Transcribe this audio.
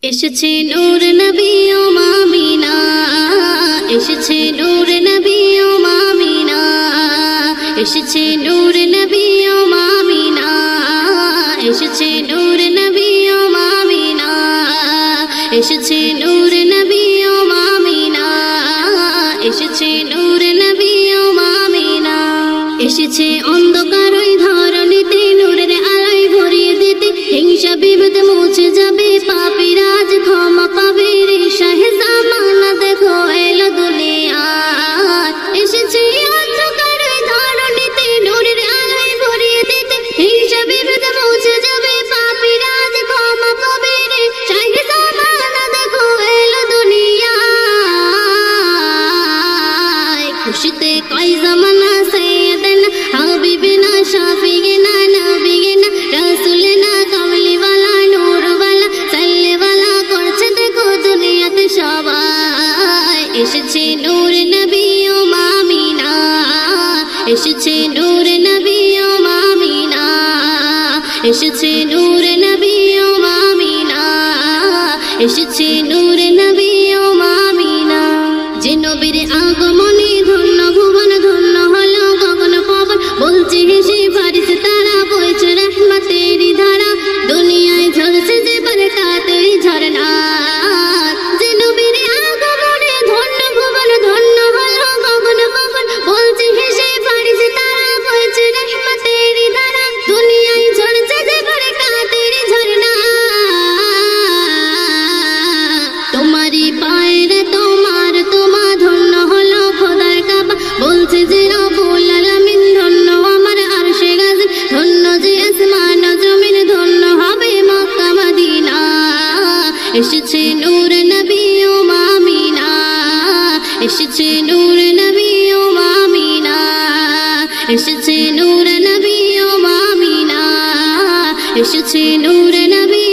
এসেছে নূর নবী ও মামিনা, এসেছে নূর নবী ও মামিনা, এসেছে নূর নবী ও মামিনা, এসেছে নূর নবী ও মামিনা, এসেছে নূর নবী ও মামিনা, এসেছে নূর নবী ও মামিনা। এসেছে অন্ধকার ওই ধরণীতে নূরের আলোয় ভরিয়ে দিতে, হিংসা বিভেদ মুছে যাবে, পাপীর আজ ক্ষমা পাবে রে। শাহে জামানা দেখো এলো দুনিয়ায়, এসেছে অন্ধকার ওই ধরণীতে নূরের আলোয় ভরিয়ে দিতে, হিংসা বিভেদ মুছে যাবে, পাপীর আজ ক্ষমা পাবে রে। শাহে জামানা দেখো এলো দুনিয়ায়, খুশিতে কয় জামানা সৈয়দনা হাবিবিনা শাফিগিনা নবিগিনা রাসূলনা কামলিওয়ালা নূরওয়ালা সাল্লিওয়ালা করছে দেখো দুনিয়াতে সবাই। এসেছে নূর নবী ও মামিনা, এসেছে নূর নবী ও মামিনা, এসেছে নূর নবী ও মামিনা, এসেছে নূর নবী ও মামিনা। যে নবীর আগমনে ধন্য ভুবন, ধন্য হলো গগন পবন, বলছে হেসে ফারিস্তা তারা, বইছে রহমতেরই ধারা, দুনিয়ায় ঝরছে যে বরকতেরই ঝরনা। যে নবীর আগমনে ধন্য ভুবন, ধন্য হলো গগন পবন, বলছে হেসে ফারিস্তা তারা, বইছে রহমতেরই ধারা, দুনিয়ায় ঝরছে যে বরকতেরই ঝরনা। তোমারই পায়ের তোমার তোমা ধন্য হলো খোদার কাবা, বলছে যে রব্বুল আলামিন ধন্য আমার আরশে গাজি, ধন্য যে আসমান জমিন, ধন্য হবে মক্কা মদিনা। এসেছে নূর নবী ও মামিনা, এসেছে নূর নবী ও মামিনা, এসেছে নূর নবী ও মামিনা, এসেছে নূর নবী